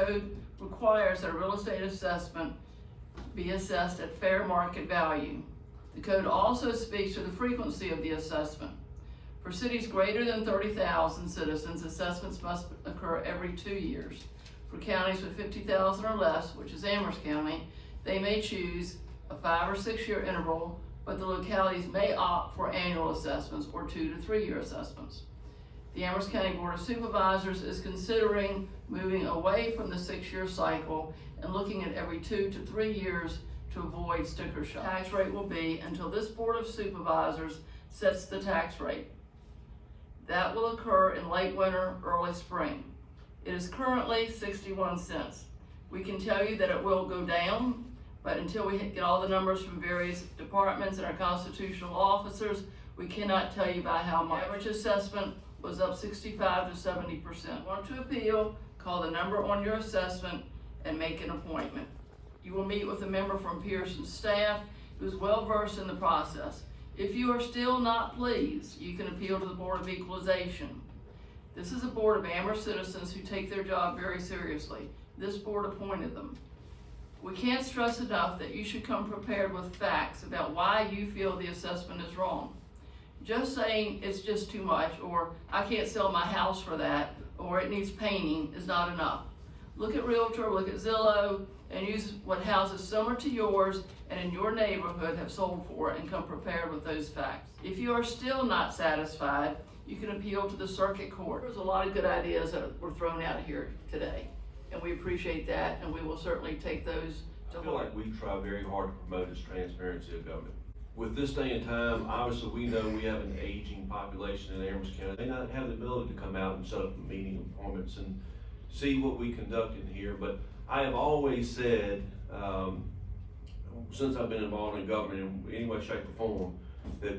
code requires that a real estate assessment be assessed at fair market value. The code also speaks to the frequency of the assessment. For cities greater than 30,000 citizens, assessments must occur every 2 years. For counties with 50,000 or less, which is Amherst County, they may choose a 5 or 6 year interval, but the localities may opt for annual assessments or 2 to 3 year assessments. The Amherst County Board of Supervisors is considering moving away from the 6 year cycle and looking at every 2 to 3 years to avoid sticker shock. The tax rate will be until this Board of Supervisors sets the tax rate. That will occur in late winter, early spring. It is currently 61 cents. We can tell you that it will go down, but until we get all the numbers from various departments and our constitutional officers, we cannot tell you by how much. Average assessment was up 65 to 70%. Want to appeal, call the number on your assessment and make an appointment. You will meet with a member from Pearson's staff who is well versed in the process. If you are still not pleased, you can appeal to the Board of Equalization. This is a board of Amherst citizens who take their job very seriously. This board appointed them. We can't stress enough that you should come prepared with facts about why you feel the assessment is wrong. Just saying it's just too much, or I can't sell my house for that, or it needs painting is not enough. Look at Realtor, look at Zillow, and use what houses similar to yours and in your neighborhood have sold for and come prepared with those facts. If you are still not satisfied, you can appeal to the circuit court. There's a lot of good ideas that were thrown out here today, and we appreciate that, and we will certainly take those to I feel heart. like we try very hard to promote this transparency of government. With this day and time, obviously we know we have an aging population in Amherst County. They not have the ability to come out and set up meeting appointments and see what we conduct in here, but I have always said, since I've been involved in government in any way, shape, or form, that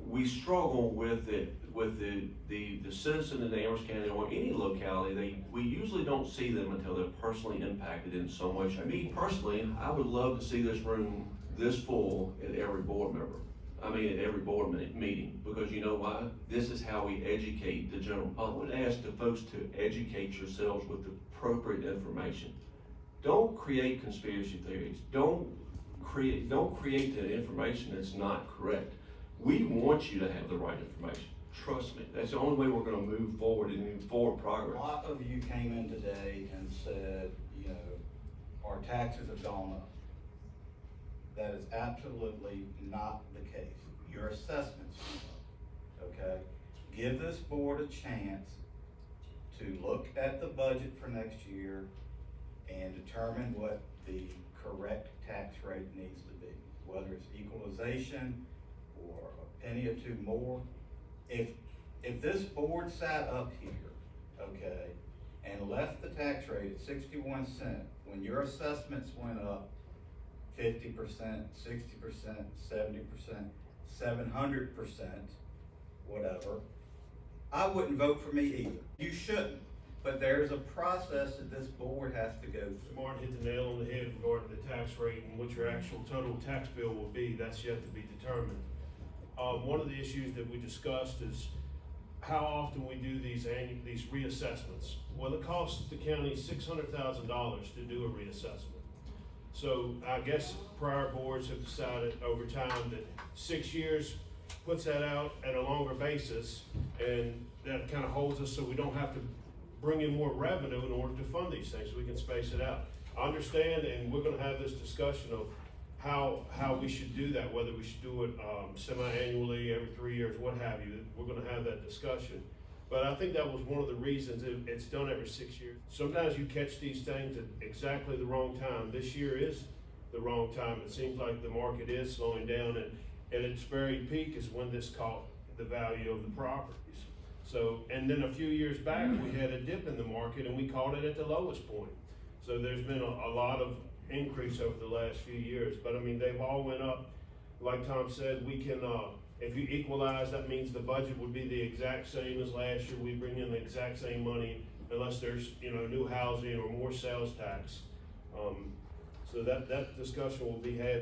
we struggle with the citizen in Amherst County or any locality. We usually don't see them until they're personally impacted in some way. Me personally, I would love to see this room this full at every board member. At every board meeting, because you know why? This is how we educate the general public. I would ask the folks to educate yourselves with the appropriate information. Don't create conspiracy theories. Don't create the information that's not correct. We want you to have the right information. Trust me. That's the only way we're going to move forward and move forward progress. A lot of you came in today and said, our taxes have gone up. That is absolutely not the case. Your assessments went up, okay? Give this board a chance to look at the budget for next year and determine what the correct tax rate needs to be, whether it's equalization or a penny or two more. If this board sat up here, okay, and left the tax rate at 61 cents when your assessments went up 50%, 60%, 70%, 700%, whatever, I wouldn't vote for me either. You shouldn't, but there's a process that this board has to go through. Martin hit the nail on the head regarding the tax rate and what your actual total tax bill will be. That's yet to be determined. One of the issues that we discussed is how often we do these reassessments. Well, it costs the county $600,000 to do a reassessment. So I guess prior boards have decided over time that 6 years puts that out at a longer basis, and that kind of holds us so we don't have to bring in more revenue in order to fund these things, so we can space it out. I understand, and we're gonna have this discussion of how we should do that, whether we should do it semi-annually, every 3 years, what have you. We're gonna have that discussion. But I think that was one of the reasons it's done every 6 years. Sometimes you catch these things at exactly the wrong time. This year is the wrong time. It seems like the market is slowing down, and at its very peak is when this caught the value of the properties. So, and then a few years back, we had a dip in the market and we caught it at the lowest point. So there's been a lot of increase over the last few years, but they've all went up. Like Tom said, we can, if you equalize, that means the budget would be the exact same as last year. We bring in the exact same money unless there's, new housing or more sales tax. So that discussion will be had.